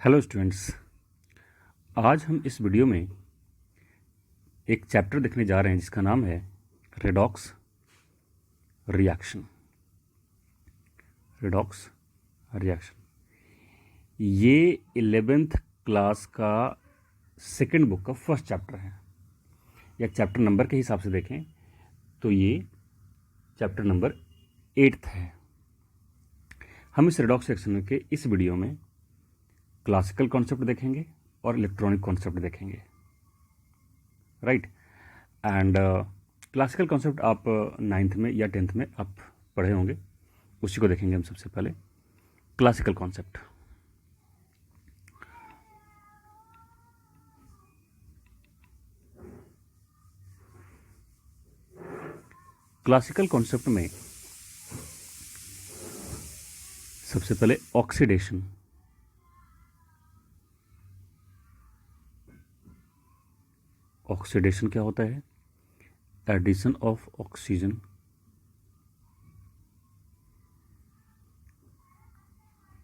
Hello students. आज हम इस वीडियो में एक चैप्टर देखने जा रहे हैं जिसका नाम है रेडॉक्स रिएक्शन। रेडॉक्स रिएक्शन ये 11th क्लास का सेकंड बुक का फर्स्ट चैप्टर है, या चैप्टर नंबर के हिसाब से देखें तो ये चैप्टर नंबर 8th है। हम इस रेडॉक्स रिएक्शन के इस वीडियो में क्लासिकल कॉन्सेप्ट देखेंगे और इलेक्ट्रॉनिक कॉन्सेप्ट देखेंगे, राइट। एंड क्लासिकल कॉन्सेप्ट आप 9th में या 10th में आप पढ़े होंगे, उसी को देखेंगे हम सबसे पहले। क्लासिकल कॉन्सेप्ट, क्लासिकल कॉन्सेप्ट में सबसे पहले ऑक्सीडेशन। ऑक्सीडेशन क्या होता है? एडिशन ऑफ ऑक्सीजन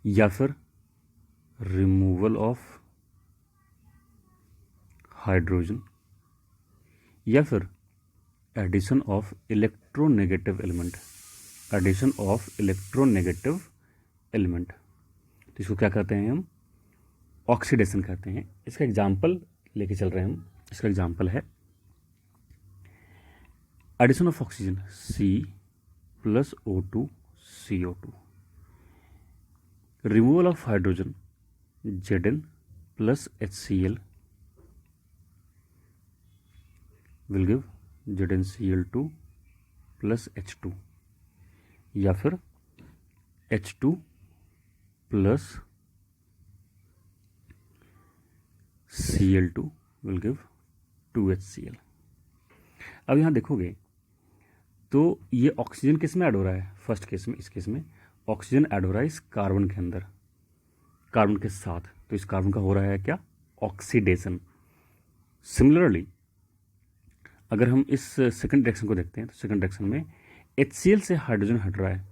या फिर रिमूवल ऑफ हाइड्रोजन या फिर addition of electronegative element. Addition of electronegative element, तो इसको क्या कहते हैं हम? ऑक्सीडेशन कहते हैं। इसका एग्जाम्पल लेके चल रहे हैं हम। इसका एग्जाम्पल है addition of oxygen C+O2 CO2, removal of hydrogen Zn+HCl will give ZnCl2+H2, या फिर H2+Cl2 will give 2HCl। अब यहाँ देखोगे तो ये ऑक्सीजन किस में ऐड हो रहा है? फर्स्ट केस में, इस केस में ऑक्सीजन ऐड हो रहा है इस कार्बन के अंदर, कार्बन के साथ। तो इस कार्बन का हो रहा है क्या? ऑक्सीडेशन। सिमिलरली अगर हम इस सेकंड रिएक्शन को देखते हैं तो सेकंड रिएक्शन में HCl से हाइड्रोजन हट रहा है,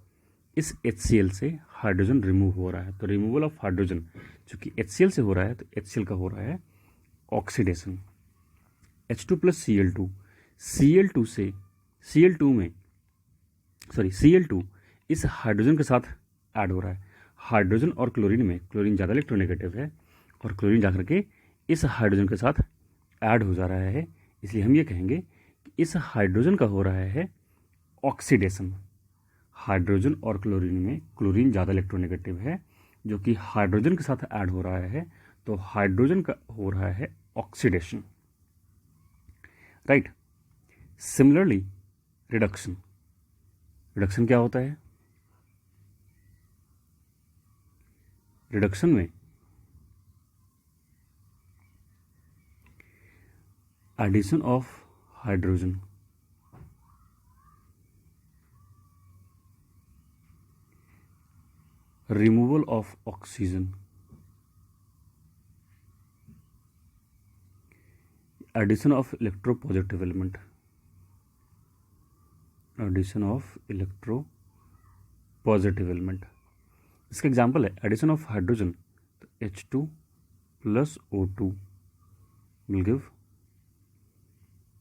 इस HCl से हाइड्रोजन रिमूव हो रहा है। तो रिमूवल ऑफ हाइड्रोजन, चूंकि HCl से हो रहा है तो HCl का हो रहा है ऑक्सीडेशन। H2+Cl2, Cl2 से Cl2 इस हाइड्रोजन के साथ ऐड हो रहा है। हाइड्रोजन और क्लोरीन में क्लोरीन ज़्यादा इलेक्ट्रोनेगेटिव है और क्लोरीन जाकर के इस हाइड्रोजन के साथ ऐड हो जा रहा है, इसलिए हम ये कहेंगे कि इस हाइड्रोजन का हो रहा है ऑक्सीडेशन। हाइड्रोजन और क्लोरीन में क्लोरीन ज़्यादा इलेक्ट्रोनेगेटिव है, जो कि हाइड्रोजन के साथ ऐड हो रहा है, तो हाइड्रोजन का हो रहा है oxidation, right. Similarly reduction, reduction क्या होता है? रिडक्शन में addition of hydrogen removal of oxygen, addition of electropositive element, addition of electropositive element. इसका एग्जाम्पल है एडिशन ऑफ हाइड्रोजन, तो H2+O2 will give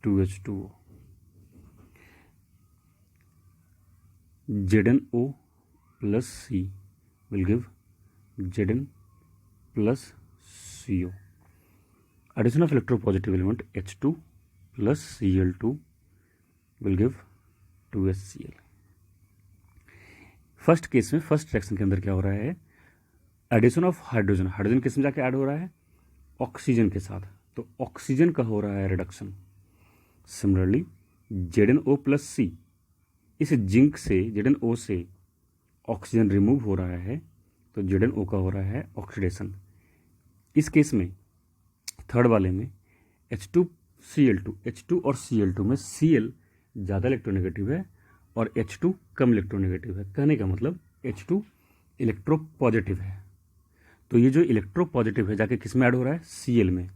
2H2O, ZnO+C will give Zn+CO. Addition of electropositive element H2+Cl2 will give 2HCl। First case में, first reaction के अंदर क्या हो रहा है? एडिशन ऑफ हाइड्रोजन, हाइड्रोजन किस में जाके ऐड हो रहा है? ऑक्सीजन के साथ, तो ऑक्सीजन का हो रहा है रिडक्शन। सिमिलरली ZnO+C, इस जिंक से ZnO से ऑक्सीजन रिमूव हो रहा है, तो ZnO का हो रहा है ऑक्सीडेशन। इस केस में थर्ड वाले में H2 और Cl2 में Cl ज़्यादा इलेक्ट्रोनेगेटिव है और H2 कम इलेक्ट्रोनेगेटिव है। कहने का मतलब H2 इलेक्ट्रोपॉजिटिव है, तो ये जो इलेक्ट्रोपॉजिटिव है जाके किस में ऐड हो रहा है? Cl में,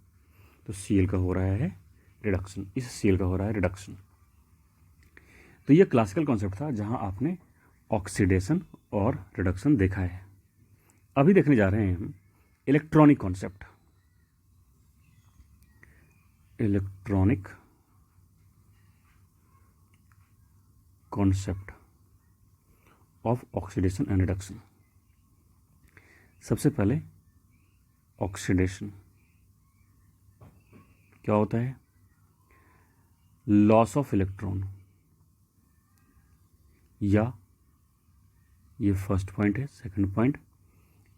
तो Cl का हो रहा है रिडक्शन, इस Cl का हो रहा है रिडक्शन। तो ये क्लासिकल कॉन्सेप्ट था जहां आपने ऑक्सीडेशन और रिडक्शन देखा है। अभी देखने जा रहे हैं हम electronic concept, electronic concept of oxidation and reduction. सबसे पहले ऑक्सीडेशन क्या होता है? लॉस ऑफ इलेक्ट्रॉन, या ये फर्स्ट पॉइंट है। Second point,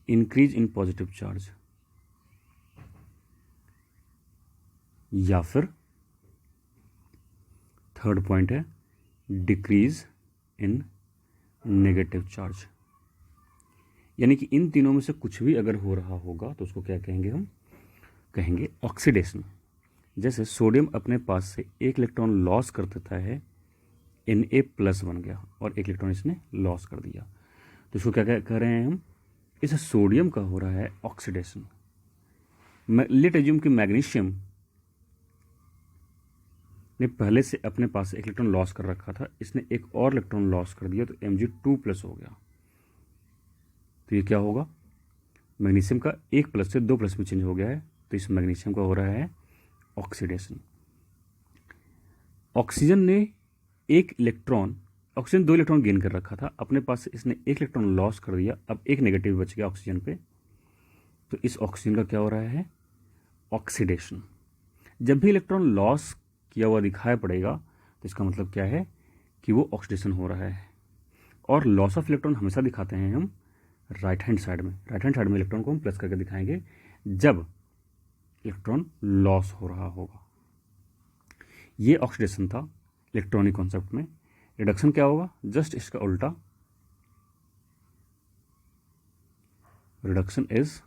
increase in positive charge, या फिर थर्ड पॉइंट है डिक्रीज इन नेगेटिव चार्ज। यानी कि इन तीनों में से कुछ भी अगर हो रहा होगा तो उसको क्या कहेंगे? हम कहेंगे ऑक्सीडेशन। जैसे सोडियम अपने पास से एक इलेक्ट्रॉन लॉस कर देता है, Na+ बन गया और एक इलेक्ट्रॉन इसने लॉस कर दिया, तो इसको क्या कह रहे हैं हम? इस सोडियम का हो रहा है ऑक्सीडेशन। लेट एज्यूम कि मैग्नीशियम ने पहले से अपने पास एक इलेक्ट्रॉन लॉस कर रखा था, इसने एक और इलेक्ट्रॉन लॉस कर दिया तो Mg2+ हो गया। तो ये क्या होगा? मैग्नीशियम का 1+ से 2+ में चेंज हो गया है, तो इस मैग्नीशियम का हो रहा है ऑक्सीडेशन। ऑक्सीजन ने ऑक्सीजन 2 इलेक्ट्रॉन गेन कर रखा था, अपने पास से इसने 1 इलेक्ट्रॉन लॉस कर दिया, अब एक नेगेटिव बच गया ऑक्सीजन पे, तो इस ऑक्सीजन का क्या हो रहा है? ऑक्सीडेशन। जब भी इलेक्ट्रॉन लॉस किया हुआ दिखाई पड़ेगा तो इसका मतलब क्या है? कि वो ऑक्सीडेशन हो रहा है। और लॉस ऑफ इलेक्ट्रॉन हमेशा दिखाते हैं हम राइट हैंड साइड में। राइट हैंड साइड में इलेक्ट्रॉन को हम प्लस करके दिखाएंगे जब इलेक्ट्रॉन लॉस हो रहा होगा। ये ऑक्सीडेशन था इलेक्ट्रॉनिक कॉन्सेप्ट में। रिडक्शन क्या होगा? जस्ट इसका उल्टा। Reduction is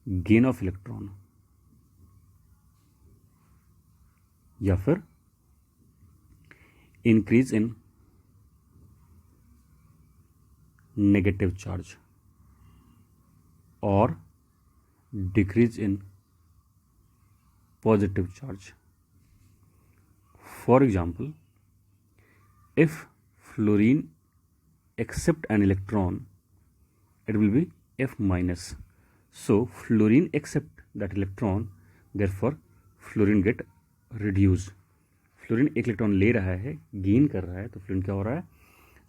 gain of electron, या फिर इंक्रीज इन नेगेटिव चार्ज और decrease in positive charge. For example, if fluorine accept an electron, it will be F-. So fluorine accept that electron, therefore fluorine get reduced. Fluorine एक electron ले रहा है, gain कर रहा है, तो fluorine क्या हो रहा है?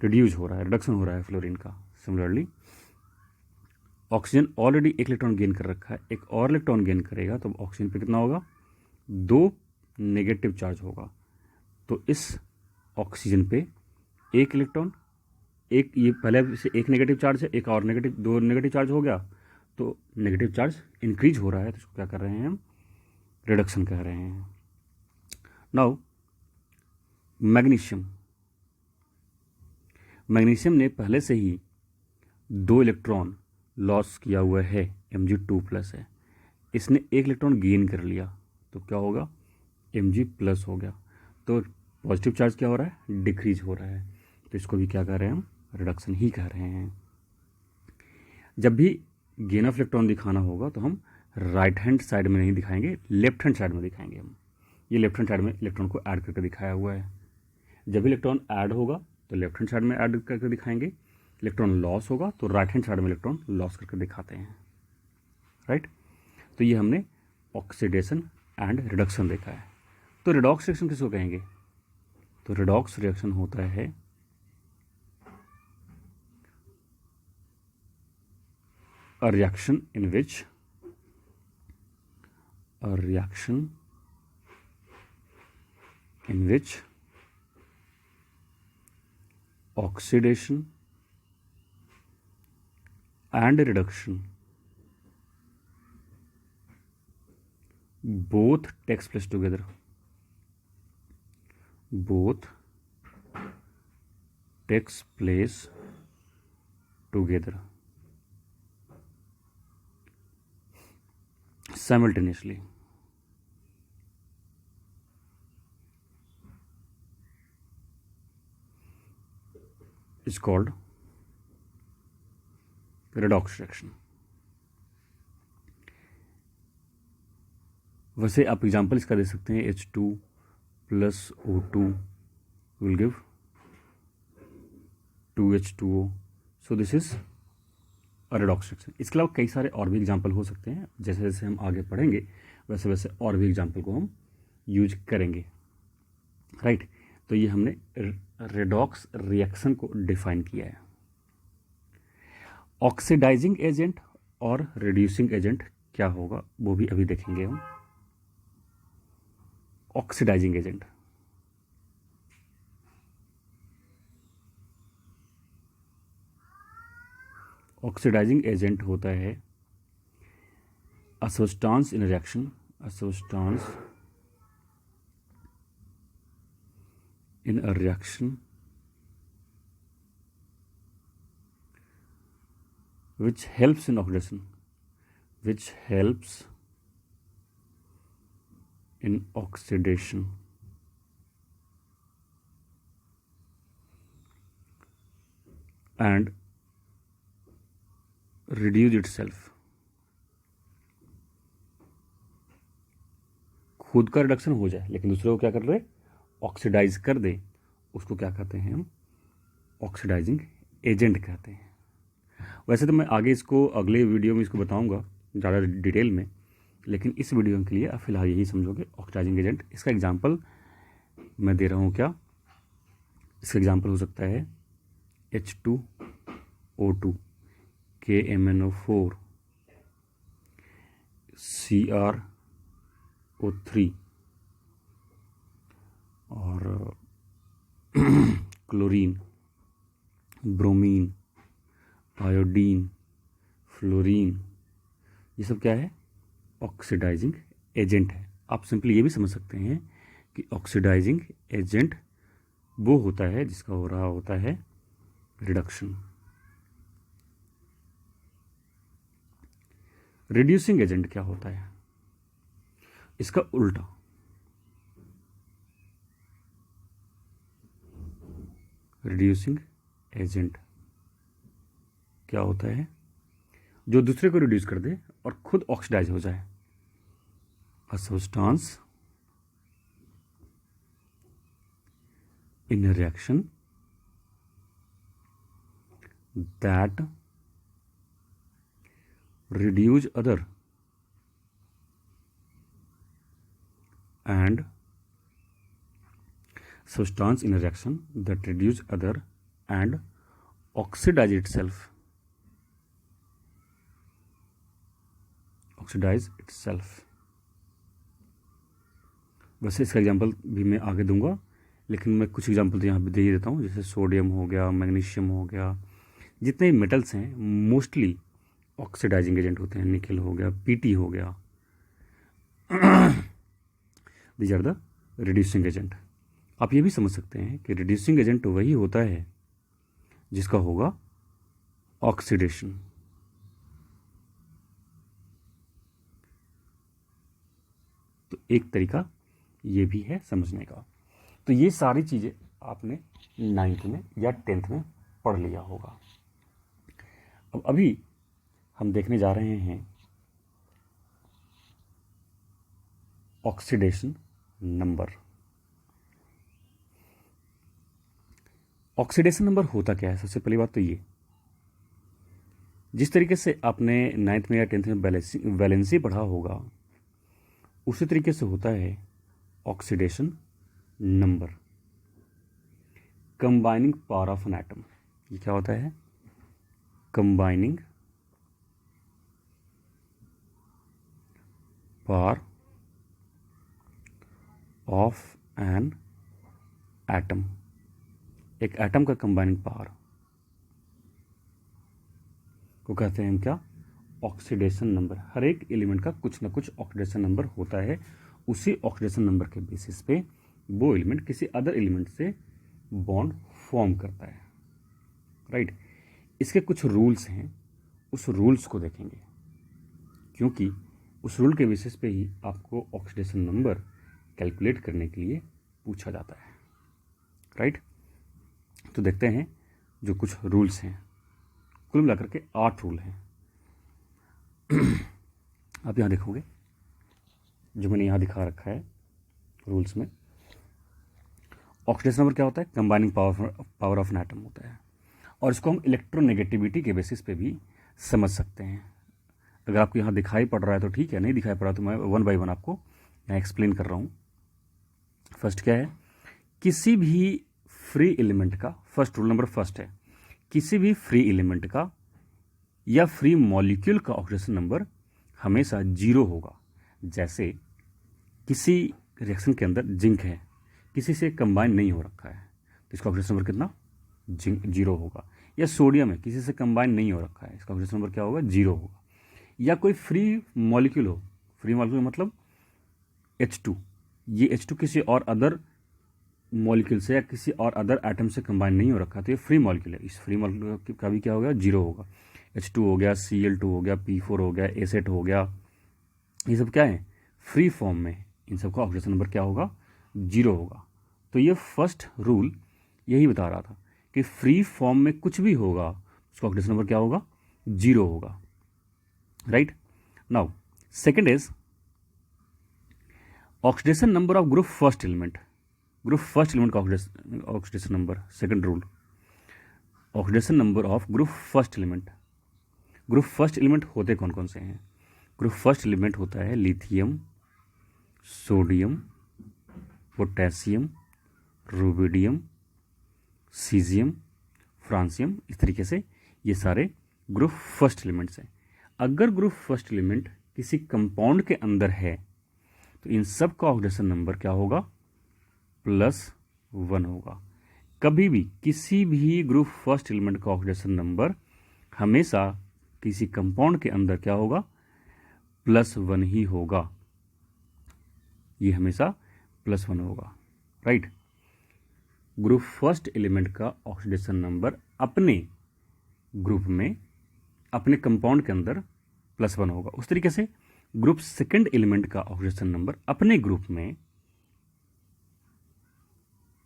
रिड्यूस हो रहा है, रिडक्शन हो रहा है फ्लोरीन का। सिमिलरली ऑक्सीजन ऑलरेडी एक इलेक्ट्रॉन गेन कर रखा है, एक और इलेक्ट्रॉन गेन करेगा तो ऑक्सीजन पे कितना होगा? 2 नेगेटिव चार्ज होगा। तो इस ऑक्सीजन पे एक इलेक्ट्रॉन, एक ये पहले से एक नेगेटिव चार्ज है, एक और नेगेटिव, 2 नेगेटिव चार्ज हो गया, तो नेगेटिव चार्ज इंक्रीज हो रहा है, तो इसको क्या कर रहे हैं हम? रिडक्शन कह रहे हैं। नाउ मैग्नीशियम ने पहले से ही 2 इलेक्ट्रॉन लॉस किया हुआ है, Mg2+ है, इसने एक इलेक्ट्रॉन गेन कर लिया, तो क्या होगा? Mg+ हो गया। तो पॉजिटिव चार्ज क्या हो रहा है? डिक्रीज हो रहा है, तो इसको भी क्या कह रहे हैं हम? रिडक्शन ही कह रहे हैं। जब भी गेन ऑफ इलेक्ट्रॉन दिखाना होगा तो हम राइट हैंड साइड में नहीं दिखाएंगे, लेफ्ट हैंड साइड में दिखाएंगे हम। ये लेफ्ट हैंड साइड में इलेक्ट्रॉन को ऐड करके दिखाया हुआ है। जब भी इलेक्ट्रॉन ऐड होगा तो लेफ्ट हैंड साइड में ऐड करके दिखाएंगे, इलेक्ट्रॉन लॉस होगा तो राइट हैंड साइड में इलेक्ट्रॉन लॉस करके दिखाते हैं, राइट। तो ये हमने ऑक्सीडेशन एंड रिडक्शन देखा है। तो रिडॉक्स रिएक्शन किसको कहेंगे? तो रिडॉक्स रिएक्शन होता है a reaction in which oxidation and reduction both takes place together. Both takes place together simultaneously. Is called redox reaction. वैसे आप एग्जाम्पल इसका दे सकते हैं, H2 + O2 will give 2H2O. So this is redox reaction. इसके अलावा कई सारे और भी एग्जाम्पल हो सकते हैं, जैसे जैसे हम आगे पढ़ेंगे वैसे वैसे और भी एग्जाम्पल को हम यूज करेंगे, राइट। तो ये हमने रेडॉक्स रिएक्शन को डिफाइन किया है। ऑक्सीडाइजिंग एजेंट और रिड्यूसिंग एजेंट क्या होगा वो भी अभी देखेंगे हम। ऑक्सीडाइजिंग एजेंट, ऑक्सीडाइजिंग एजेंट होता है a substance in a reaction, a substance in a reaction which helps in oxidation, which helps in oxidation and reduce itself, खुद का रिडक्शन हो जाए लेकिन दूसरे को क्या कर रहे, ऑक्सीडाइज कर दे, उसको क्या कहते हैं हम, ऑक्सीडाइजिंग एजेंट कहते हैं। वैसे तो मैं आगे इसको अगले वीडियो में इसको बताऊंगा ज़्यादा डिटेल में, लेकिन इस वीडियो के लिए आप फिलहाल यही समझोगे ऑक्सीडाइजिंग एजेंट। इसका एग्जांपल मैं दे रहा हूँ क्या, इसका एग्जांपल हो सकता है H2O2, KMnO4, CrO3 और क्लोरीन, ब्रोमीन, आयोडीन, फ्लोरीन, ये सब क्या है, ऑक्सीडाइजिंग एजेंट है। आप सिंपली ये भी समझ सकते हैं कि ऑक्सीडाइजिंग एजेंट वो होता है जिसका हो रहा होता है रिडक्शन। रिड्यूसिंग एजेंट क्या होता है, इसका उल्टा। रिड्यूसिंग एजेंट क्या होता है, जो दूसरे को रिड्यूस कर दे और खुद ऑक्सीडाइज हो जाए। A substance in a reaction that reduce other and substance in a reaction that reduce other and oxidize itself, oxidize itself। वैसे इसका एग्जांपल भी मैं आगे दूंगा, लेकिन मैं कुछ एग्जांपल तो यहाँ पे दे ही देता हूँ, जैसे सोडियम हो गया, मैग्नीशियम हो गया, जितने भी मेटल्स हैं मोस्टली ऑक्सीडाइजिंग एजेंट होते हैं। निकल हो गया, पीटी हो गया, these are the reducing agent. आप ये भी समझ सकते हैं कि रिड्यूसिंग एजेंट वही होता है जिसका होगा ऑक्सीडेशन। तो एक तरीका ये भी है समझने का। तो ये सारी चीज़ें आपने 9th में या 10th में पढ़ लिया होगा। अब अभी हम देखने जा रहे हैं ऑक्सीडेशन नंबर। ऑक्सीडेशन नंबर होता क्या है, सबसे पहली बात तो ये, जिस तरीके से आपने 9th में या 10th में वैलेंसी पढ़ा होगा उसी तरीके से होता है oxidation number. Combining power of an atom, ये क्या होता है, combining power of an atom. एक एटम का कंबाइनिंग पावर को कहते हैं हम क्या, ऑक्सीडेशन नंबर। हर एक एलिमेंट का कुछ ना कुछ ऑक्सीडेशन नंबर होता है। उसी ऑक्सीडेशन नंबर के बेसिस पे वो एलिमेंट किसी अदर एलिमेंट से बॉन्ड फॉर्म करता है, राइट। इसके कुछ रूल्स हैं, उस रूल्स को देखेंगे, क्योंकि उस रूल के बेसिस पे ही आपको ऑक्सीडेशन नंबर कैलकुलेट करने के लिए पूछा जाता है, राइट। तो देखते हैं जो कुछ रूल्स हैं, कुल मिलाकर के 8 रूल हैं। आप यहाँ देखोगे जो मैंने यहाँ दिखा रखा है रूल्स में, ऑक्सीडेशन नंबर क्या होता है, combining power of an atom होता है। और इसको हम इलेक्ट्रोनेगेटिविटी के बेसिस पे भी समझ सकते हैं। अगर आपको यहाँ दिखाई पड़ रहा है तो ठीक है, नहीं दिखाई पड़ रहा तो मैं वन बाय वन आपको यहाँ एक्सप्लेन कर रहा हूँ। फर्स्ट क्या है, किसी भी फ्री एलिमेंट का, फर्स्ट रूल नंबर फर्स्ट है, किसी भी फ्री एलिमेंट का या फ्री मॉलिक्यूल का ऑक्सीडेशन नंबर हमेशा 0 होगा। जैसे किसी रिएक्शन के अंदर जिंक है, किसी से कंबाइन नहीं हो रखा है, तो इसका ऑक्सीडेशन नंबर कितना, 0 होगा। या सोडियम है, किसी से कंबाइन नहीं हो रखा है, इसका ऑक्सीडेशन नंबर क्या होगा, 0 होगा। या कोई फ्री मॉलिक्यूल हो, फ्री मॉलिक्यूल मतलब H2, ये H2 किसी और अदर मॉलिक्यूल से या किसी और अदर एटम से कंबाइन नहीं हो रखा, तो ये फ्री मॉलिक्यूल है। इस फ्री मॉलिक्यूल का भी क्या होगा, 0 होगा। H2 हो गया, Cl2 हो गया, P4 हो गया, एसेट हो गया, ये सब क्या है, फ्री फॉर्म में, इन सब का ऑक्सीडेशन नंबर क्या होगा, 0 होगा। तो ये फर्स्ट रूल यही बता रहा था कि फ्री फॉर्म में कुछ भी होगा उसका ऑक्सीडेशन नंबर क्या होगा, 0 होगा, right. Now second is oxidation number of group first element. Group first element का oxidation number, second rule, oxidation number of group first element. Group first element होते कौन कौन से हैं? ग्रुप फर्स्ट एलिमेंट होता है lithium, sodium, potassium, rubidium, caesium, francium, इस तरीके से ये सारे ग्रुप फर्स्ट एलिमेंट्स हैं। अगर ग्रुप फर्स्ट एलिमेंट किसी कंपाउंड के अंदर है तो इन सब का ऑक्सीडेशन नंबर क्या होगा, +1 होगा। कभी भी किसी भी ग्रुप फर्स्ट एलिमेंट का ऑक्सीडेशन नंबर हमेशा किसी कंपाउंड के अंदर क्या होगा, +1 ही होगा। ये हमेशा +1 होगा, राइट। ग्रुप फर्स्ट एलिमेंट का ऑक्सीडेशन नंबर अपने ग्रुप में, अपने कंपाउंड के अंदर +1 होगा। उस तरीके से ग्रुप सेकंड एलिमेंट का ऑक्सीडेशन नंबर अपने ग्रुप में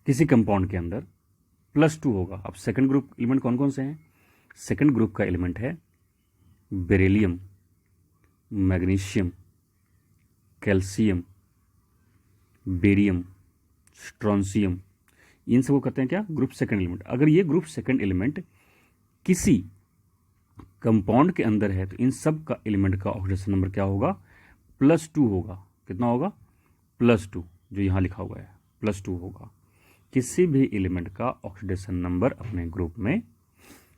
किसी कंपाउंड के अंदर +2 होगा। अब सेकंड ग्रुप एलिमेंट कौन कौन से हैं? सेकंड ग्रुप का एलिमेंट है बेरिलियम, मैग्नीशियम, कैल्शियम, बेरियम, स्ट्रोंसियम, इन सबको कहते हैं क्या, ग्रुप सेकंड एलिमेंट। अगर ये ग्रुप सेकंड एलिमेंट किसी कंपाउंड के अंदर है तो इन सब का एलिमेंट का ऑक्सीडेशन नंबर क्या होगा, +2 होगा। कितना होगा, +2, जो यहाँ लिखा हुआ है +2 होगा। किसी भी एलिमेंट का ऑक्सीडेशन नंबर अपने ग्रुप में,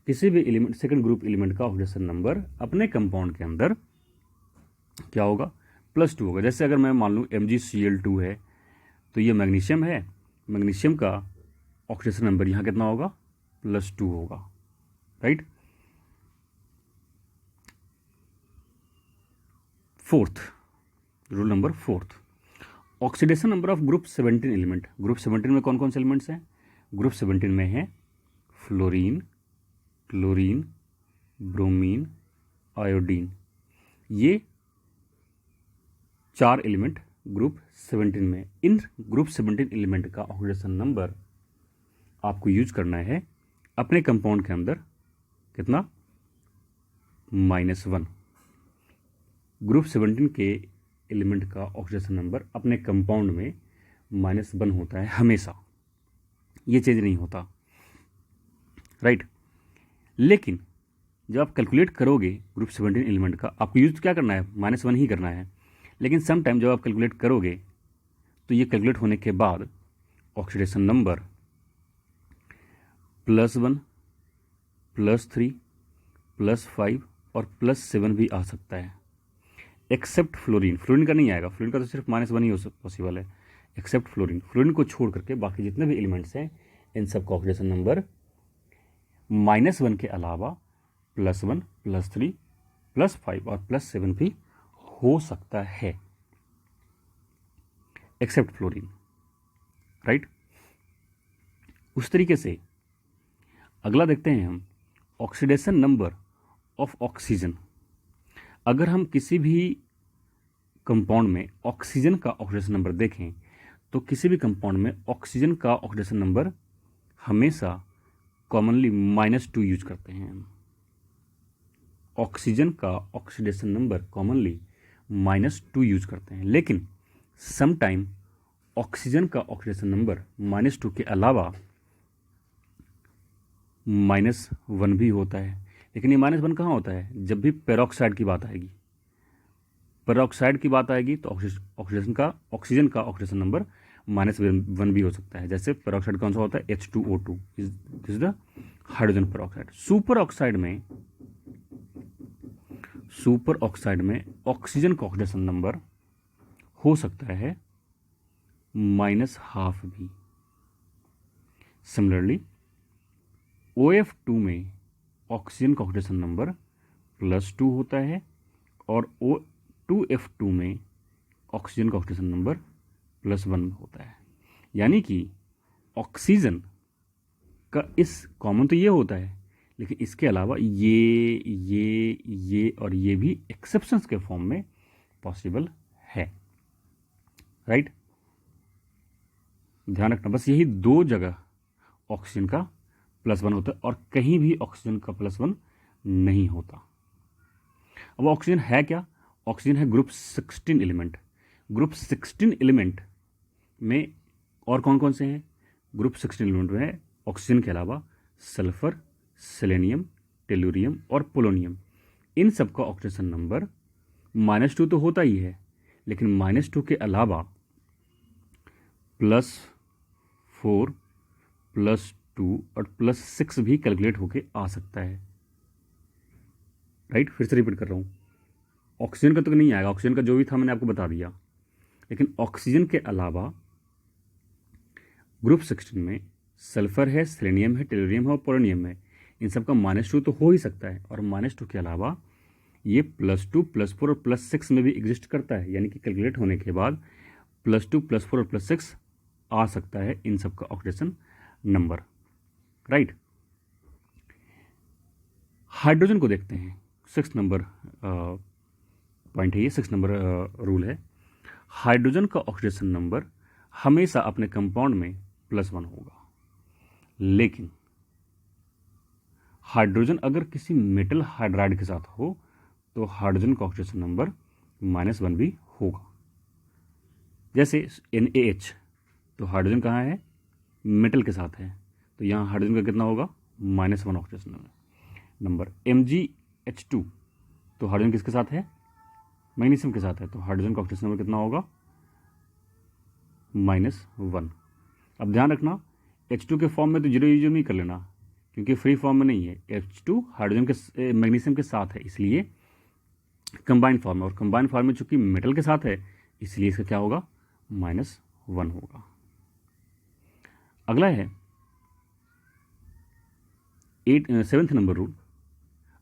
किसी भी एलिमेंट सेकंड ग्रुप एलिमेंट का ऑक्सीडेशन नंबर अपने कंपाउंड के अंदर क्या होगा, +2 होगा। जैसे अगर मैं मान लूँ MgCl2 है तो ये मैग्नीशियम है, मैग्नीशियम का ऑक्सीडेशन नंबर यहाँ कितना होगा, +2 होगा, right. Fourth rule number fourth, oxidation number of group 17 element. Group 17 में कौन कौन से एलिमेंट्स हैं? ग्रुप 17 में है फ्लोरीन, क्लोरीन, ब्रोमीन, आयोडीन। ये 4 एलिमेंट ग्रुप 17 में। इन ग्रुप 17 एलिमेंट का ऑक्सीडेशन नंबर आपको यूज करना है अपने कंपाउंड के अंदर कितना, -1। ग्रुप 17 के एलिमेंट का ऑक्सीडेशन नंबर अपने कंपाउंड में -1 होता है हमेशा, ये चेंज नहीं होता, राइट। लेकिन जब आप कैलकुलेट करोगे ग्रुप 17 एलिमेंट का, आपको यूज क्या करना है, -1 ही करना है। लेकिन सम टाइम जब आप कैलकुलेट करोगे तो ये कैलकुलेट होने के बाद ऑक्सीडेशन नंबर +1, +3, +5 और +7 भी आ सकता है, एक्सेप्ट फ्लोरीन। फ्लोरीन का नहीं आएगा, फ्लोरीन का तो सिर्फ -1 ही हो पॉसिबल है, एक्सेप्ट फ्लोरीन। फ्लोरीन को छोड़ करके बाकी जितने भी एलिमेंट्स हैं इन सब का ऑक्सीडेशन नंबर -1 के अलावा +1, +3, +5 और +7 भी हो सकता है, एक्सेप्ट फ्लोरीन, राइट। उस तरीके से अगला देखते हैं हम, ऑक्सीडेशन नंबर ऑफ ऑक्सीजन। अगर हम किसी भी कंपाउंड में ऑक्सीजन का ऑक्सीडेशन नंबर देखें तो किसी भी कंपाउंड में ऑक्सीजन का ऑक्सीडेशन नंबर हमेशा कॉमनली -2 यूज करते हैं हम। ऑक्सीजन का ऑक्सीडेशन नंबर कॉमनली -2 यूज करते हैं। लेकिन सम टाइम ऑक्सीजन का ऑक्सीडेशन नंबर -2 के अलावा -1 भी होता है। लेकिन ये -1 कहाँ होता है? जब भी पेरोक्साइड की बात आएगी, पेरोक्साइड की बात आएगी तो ऑक्सीजन का ऑक्सीडेशन नंबर -1 भी हो सकता है। जैसे पेरोक्साइड कौन सा होता है? H2O2 this is the hydrogen peroxide. Super oxide में ऑक्सीजन का ऑक्सीडेशन नंबर हो सकता है -12 भी। सिमिलरली OF2 में ऑक्सीजन का ऑक्सीडेशन नंबर +2 होता है और O2F2 में ऑक्सीजन का ऑक्सीडेशन नंबर +1 होता है। यानी कि ऑक्सीजन का इस कॉमन तो ये होता है, लेकिन इसके अलावा ये और ये भी एक्सेप्शंस के फॉर्म में पॉसिबल है, राइट। ध्यान रखना, बस यही 2 जगह ऑक्सीजन का +1 होता है और कहीं भी ऑक्सीजन का +1 नहीं होता। अब ऑक्सीजन है क्या? ऑक्सीजन है ग्रुप 16 एलिमेंट। ग्रुप 16 एलिमेंट में और कौन कौन से हैं? ग्रुप 16 एलिमेंट में ऑक्सीजन के अलावा सल्फर, सेलेनियम, टेलुरियम और पोलोनियम, इन सब का ऑक्सीडेशन नंबर -2 तो होता ही है, लेकिन -2 के अलावा +4, +2 और +6 भी कैलकुलेट होके आ सकता है, राइट। फिर से रिपीट कर रहा हूँ, ऑक्सीजन का तो नहीं आएगा, ऑक्सीजन का जो भी था मैंने आपको बता दिया, लेकिन ऑक्सीजन के अलावा ग्रुप 16 में सल्फर है, सेलेनियम है, टेलुरियम है और पोलोनियम है, इन सब का -2 तो हो ही सकता है। और -2 के अलावा ये +2, +4 और +6 में भी एग्जिस्ट करता है, यानी कि कैलकुलेट होने के बाद +2, +4 और +6 आ सकता है इन सब का ऑक्सीडेशन नंबर, राइट। हाइड्रोजन को देखते हैं, 6 नंबर पॉइंट है ये, 6 नंबर रूल है। हाइड्रोजन का ऑक्सीडेशन नंबर हमेशा अपने कंपाउंड में +1 होगा, लेकिन हाइड्रोजन अगर किसी मेटल हाइड्राइड के साथ हो तो हाइड्रोजन का ऑक्सीडेशन नंबर -1 भी होगा। जैसे NaH, तो हाइड्रोजन कहाँ है? मेटल के साथ है, तो यहाँ हाइड्रोजन का कितना होगा? -1 ऑक्सीडेशन नंबर। MgH2, तो हाइड्रोजन किसके साथ है? मैग्नीशियम के साथ है, तो हाइड्रोजन का ऑक्सीडेशन नंबर कितना होगा? -1। अब ध्यान रखना, H2 के फॉर्म में तो जीरो यूज नहीं कर लेना, क्योंकि फ्री फॉर्म में नहीं है। H2 हाइड्रोजन के मैग्नीशियम के साथ है, इसलिए कंबाइंड फॉर्म है, और कंबाइंड फॉर्म में चूंकि मेटल के साथ है इसलिए इसका क्या होगा? -1 होगा। अगला है 7th नंबर रूल।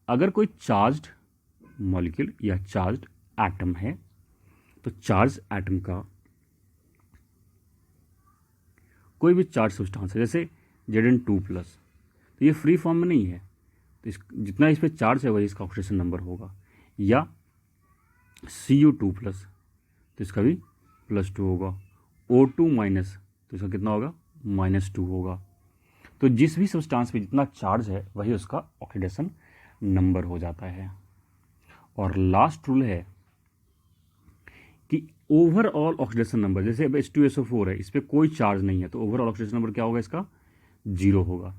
अगर कोई चार्ज्ड मॉलिक्यूल या चार्ज्ड एटम है तो चार्ज एटम का कोई भी चार्ज सब्सटेंस है, जैसे Zn2+, तो ये फ्री फॉर्म में नहीं है, तो जितना इस पर चार्ज है वही इसका ऑक्सीडेशन नंबर होगा। या Cu2+, तो इसका भी +2 होगा। O2-, तो इसका कितना होगा? -2 होगा। तो जिस भी सब्सटेंस पे जितना चार्ज है वही उसका ऑक्सीडेशन नंबर हो जाता है। और लास्ट रूल है कि ओवरऑल ऑक्सीडेशन नंबर, जैसे अब H2SO4 है, इस पर कोई चार्ज नहीं है, तो ओवरऑल ऑक्सीडेशन नंबर क्या होगा? इसका 0 होगा।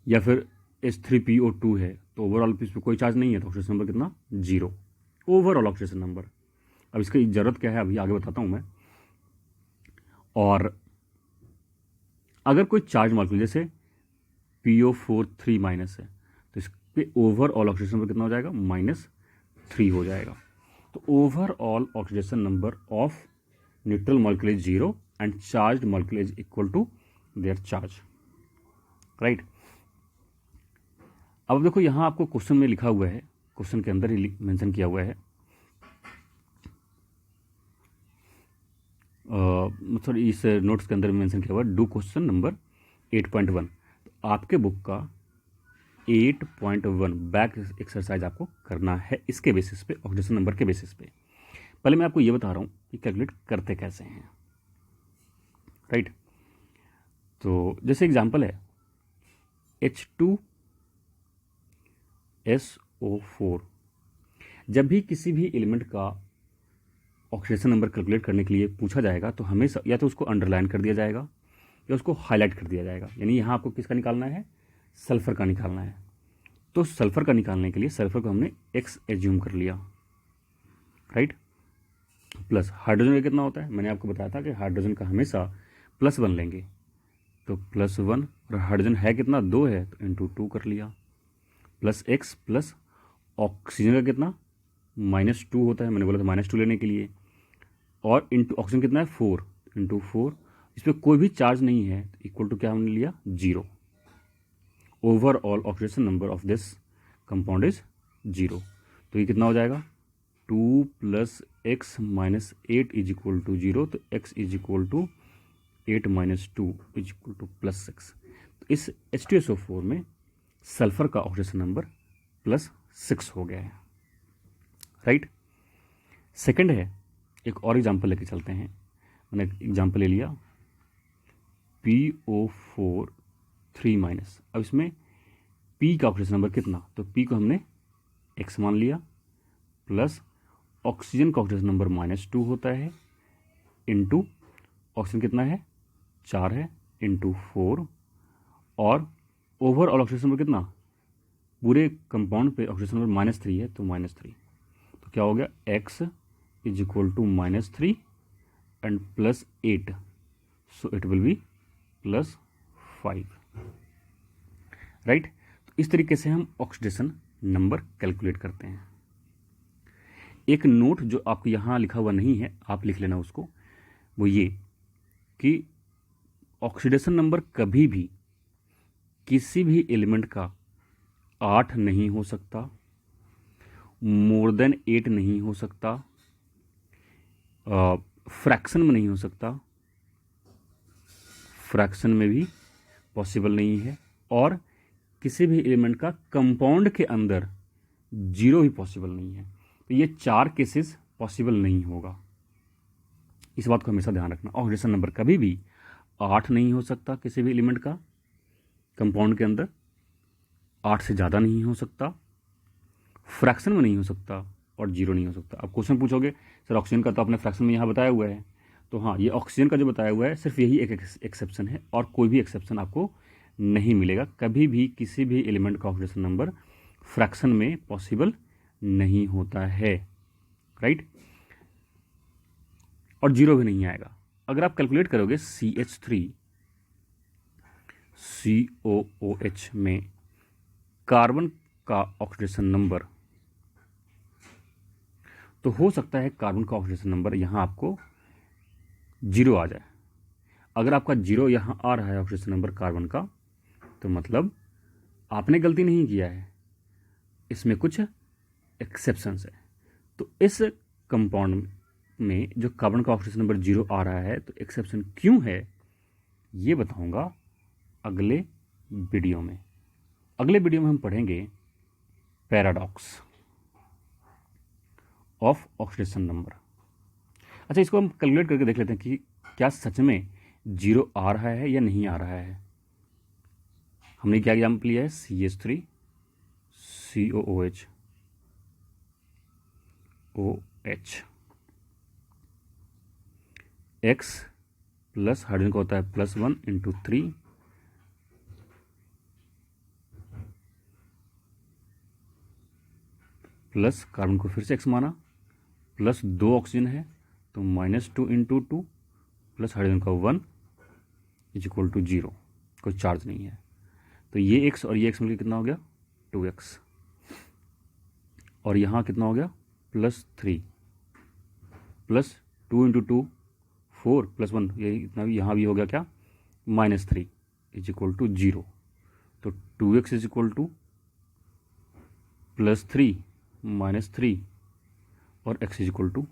या फिर H3PO2 है, तो ओवरऑल इस पर कोई चार्ज नहीं है, तो ऑक्सीडेशन नंबर कितना? 0, ओवरऑल ऑक्सीडेशन नंबर। अब इसकी ज़रूरत क्या है अभी आगे बताता हूँ मैं। और अगर कोई चार्ज मॉलिक्यूल जैसे PO4 3- है, तो इस पर ओवरऑल ऑक्सीडेशन नंबर कितना हो जाएगा? -3 हो जाएगा। तो overall oxidation number of neutral molecule is 0 and charged molecule is equal to their charge, right. अब देखो यहाँ आपको क्वेश्चन में लिखा हुआ है, क्वेश्चन के अंदर ही मेंशन किया हुआ है, सॉरी इस नोट्स के अंदर मेंशन किया हुआ है, डू क्वेश्चन नंबर 8.1। तो आपके बुक का 8.1 बैक एक्सरसाइज आपको करना है इसके बेसिस पे, ऑक्सीडेशन नंबर के बेसिस पे। पहले मैं आपको ये बता रहा हूँ कि कैलकुलेट करते कैसे हैं, राइट। तो जैसे एग्जांपल है H2SO4, जब भी किसी भी एलिमेंट का ऑक्सीडेशन नंबर कैलकुलेट करने के लिए पूछा जाएगा तो हमेशा या तो उसको अंडरलाइन कर दिया जाएगा या उसको हाईलाइट कर दिया जाएगा। यानी यहाँ आपको किसका निकालना है? सल्फर का निकालना है। तो सल्फर का निकालने के लिए सल्फर को हमने x एज्यूम कर लिया, राइट। प्लस हाइड्रोजन का कितना होता है, मैंने आपको बताया था कि हाइड्रोजन का हमेशा +1 लेंगे, तो +1, और हाइड्रोजन है कितना, 2 है, तो × 2 कर लिया, प्लस x प्लस ऑक्सीजन का कितना -2 होता है, मैंने बोला था -2 लेने के लिए, और इंटू ऑक्सीजन कितना है 4, × 4, इस पर कोई भी चार्ज नहीं है, इक्वल टू क्या हमने लिया 0। Overall oxidation number of this compound is 0। तो ये कितना हो जाएगा 2 + x - 8 = 0, तो x = 8 - 2 = +6। तो इस H2SO4 में सल्फर का ऑक्सीडेशन नंबर +6 हो गया है, राइट। सेकंड है, एक और एग्जांपल लेके चलते हैं। मैंने एग्जांपल ले लिया PO4 3-। अब इसमें P का ऑक्सीडेशन नंबर कितना, तो P को हमने x मान लिया, प्लस ऑक्सीजन का ऑक्सीडेशन नंबर -2 होता है, इंटू ऑक्सीजन कितना है 4 है, × 4, और ओवरऑल ऑक्सीडेशन नंबर कितना, पूरे कंपाउंड पे ऑक्सीडेशन नंबर -3 है, तो -3। तो क्या हो गया x = -3 and +8, so it will be +5, right. तो इस तरीके से हम ऑक्सीडेशन नंबर कैलकुलेट करते हैं। एक नोट जो आपको यहाँ लिखा हुआ नहीं है, आप लिख लेना उसको, वो ये कि ऑक्सीडेशन नंबर कभी भी किसी भी एलिमेंट का 8 नहीं हो सकता, मोर देन 8 नहीं हो सकता, फ्रैक्शन में नहीं हो सकता, फ्रैक्शन में भी पॉसिबल नहीं है, और किसी भी एलिमेंट का कंपाउंड के अंदर 0 भी पॉसिबल नहीं है। तो ये 4 केसेस पॉसिबल नहीं होगा, इस बात को हमेशा ध्यान रखना। ऑक्सीडेशन नंबर कभी भी 8 नहीं हो सकता किसी भी एलिमेंट का कंपाउंड के अंदर, 8 से ज़्यादा नहीं हो सकता, फ्रैक्शन में नहीं हो सकता, और 0 नहीं हो सकता। अब क्वेश्चन पूछोगे सर ऑक्सीजन का तो आपने फ्रैक्शन में यहाँ बताया हुआ है, तो हाँ, ये ऑक्सीजन का जो बताया हुआ है सिर्फ यही एक एक्सेप्शन है, और कोई भी एक्सेप्शन आपको नहीं मिलेगा। कभी भी किसी भी एलिमेंट का ऑक्सीडेशन नंबर फ्रैक्शन में पॉसिबल नहीं होता है, राइट, और 0 भी नहीं आएगा। अगर आप कैलकुलेट करोगे CH3COOH में कार्बन का ऑक्सीडेशन नंबर, तो हो सकता है कार्बन का ऑक्सीडेशन नंबर यहाँ आपको 0 आ जाए। अगर आपका 0 यहाँ आ रहा है ऑक्सीडेशन नंबर कार्बन का, तो मतलब आपने गलती नहीं किया है, इसमें कुछ एक्सेप्शंस है। तो इस कंपाउंड में जो कार्बन का ऑक्सीडेशन नंबर 0 आ रहा है, तो एक्सेप्शन क्यों है ये बताऊंगा अगले वीडियो में। अगले वीडियो में हम पढ़ेंगे पैराडॉक्स ऑफ ऑक्सीडेशन नंबर। अच्छा, इसको हम कैलकुलेट करके देख लेते हैं कि क्या सच में 0 आ रहा है या नहीं आ रहा है। हमने क्या एग्जाम्पल लिया है CH3COOH x प्लस हाइड्रोजन का होता है +1 × 3 प्लस कार्बन को फिर से x माना, प्लस 2 ऑक्सीजन है तो -2 × 2 प्लस हाइड्रोजन का 1 = 0, कोई चार्ज नहीं है। तो ये x और ये x मिलकर कितना हो गया 2x, और यहाँ कितना हो गया +3 प्लस 2 × 2 4 प्लस 1, ये इतना भी यहाँ भी हो गया क्या -3 = 0। तो 2x = +3 - 3 और x =